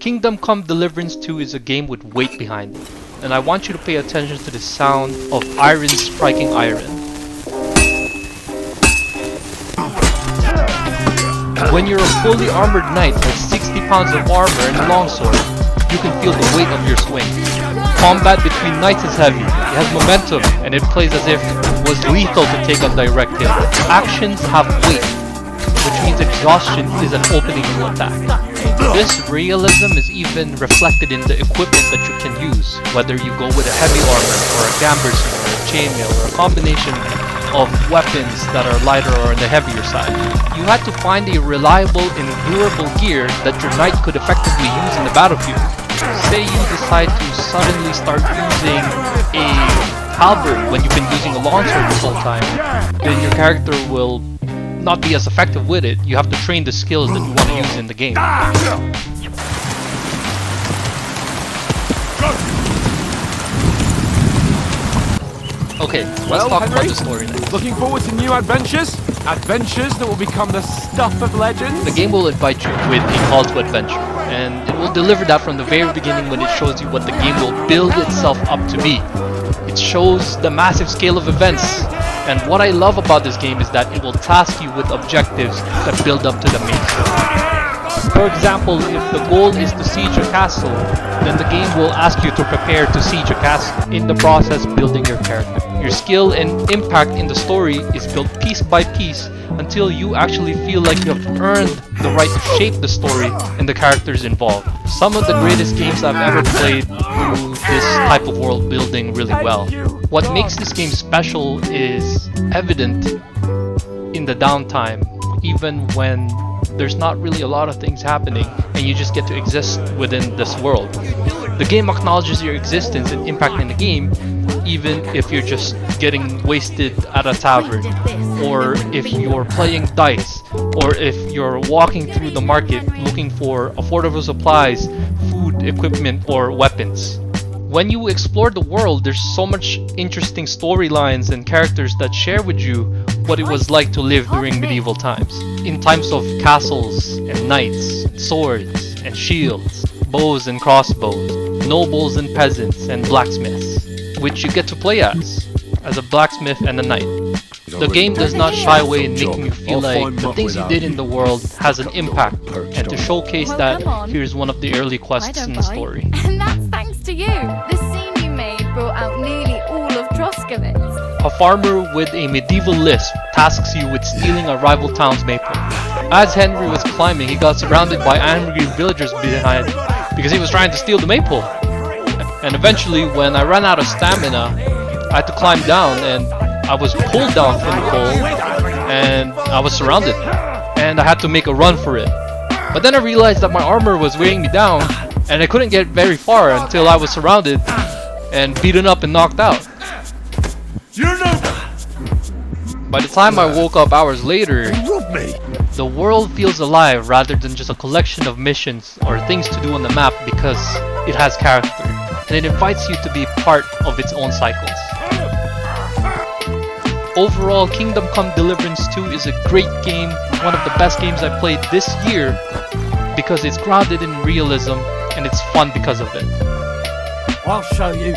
Kingdom Come Deliverance 2 is a game with weight behind it, and I want you to pay attention to the sound of iron striking iron. When you're a fully armored knight with 60 pounds of armor and a longsword, you can feel the weight of your swing. Combat between knights is heavy, it has momentum, and it plays as if it was lethal to take a direct hit. Actions have weight, which means exhaustion is an opening to attack. This realism is even reflected in the equipment that you can use, whether you go with a heavy armor, or a gambersy, or a chainmail, or a combination of weapons that are lighter or on the heavier side. You had to find a reliable and durable gear that your knight could effectively use in the battlefield. Say you decide to suddenly start using a halberd when you've been using a longsword this whole time, then your character will not be as effective with it. You have to train the skills that you want to use in the game. Okay, let's talk about the story then. Looking forward to new adventures? Adventures that will become the stuff of legends? The game will invite you with a call to adventure, and it will deliver that from the very beginning when it shows you what the game will build itself up to be. It shows the massive scale of events, and what I love about this game is that it will task you with objectives that build up to the main story. For example, if the goal is to siege a castle, then the game will ask you to prepare to siege a castle, in the process building your character. Your skill and impact in the story is built piece by piece until you actually feel like you have earned the right to shape the story and the characters involved. Some of the greatest games I've ever played do this type of world building really well. What makes this game special is evident in the downtime, even when there's not really a lot of things happening and you just get to exist within this world. The game acknowledges your existence and impact in the game, even if you're just getting wasted at a tavern, or if you're playing dice, or if you're walking through the market looking for affordable supplies, food, equipment, or weapons. When you explore the world, there's so much interesting storylines and characters that share with you what it was like to live during medieval times. In times of castles and knights, swords and shields, bows and crossbows, nobles and peasants and blacksmiths, which you get to play as a blacksmith and a knight. The game does not shy away in making you feel like the things you did in the world has an impact, and to showcase that, here's one of the early quests in the story. And that's thanks to you. The scene you made brought out nearly all of Troskovitz. A farmer with a medieval lisp tasks you with stealing a rival town's maple. As Henry was climbing, he got surrounded by angry villagers behind because he was trying to steal the maple. And eventually, when I ran out of stamina, I had to climb down, and I was pulled down from the pole, and I was surrounded, and I had to make a run for it. But then I realized that my armor was weighing me down, and I couldn't get very far until I was surrounded and beaten up and knocked out. By the time I woke up hours later, the world feels alive rather than just a collection of missions or things to do on the map, because it has character, and it invites you to be part of its own cycles. Overall, Kingdom Come Deliverance 2 is a great game, one of the best games I played this year, because it's grounded in realism and it's fun because of it. I'll show you.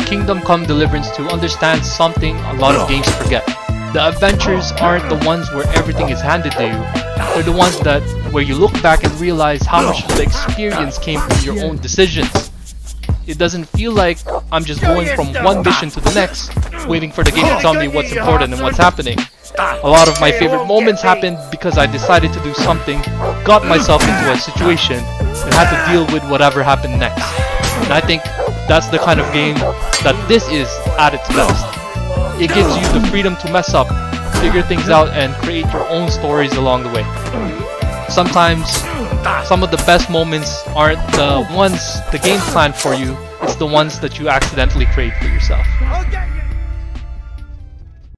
Kingdom Come Deliverance 2 understands something a lot of games forget. The adventures aren't the ones where everything is handed to you. They're the ones where you look back and realize how much of the experience came from your own decisions. It doesn't feel like I'm just going from one mission to the next, waiting for the game to tell me what's important and what's happening. A lot of my favorite moments happened because I decided to do something, got myself into a situation, and had to deal with whatever happened next. And I think that's the kind of game that this is at its best. It gives you the freedom to mess up, figure things out, and create your own stories along the way. Sometimes, some of the best moments aren't the ones the game planned for you, it's the ones that you accidentally create for yourself.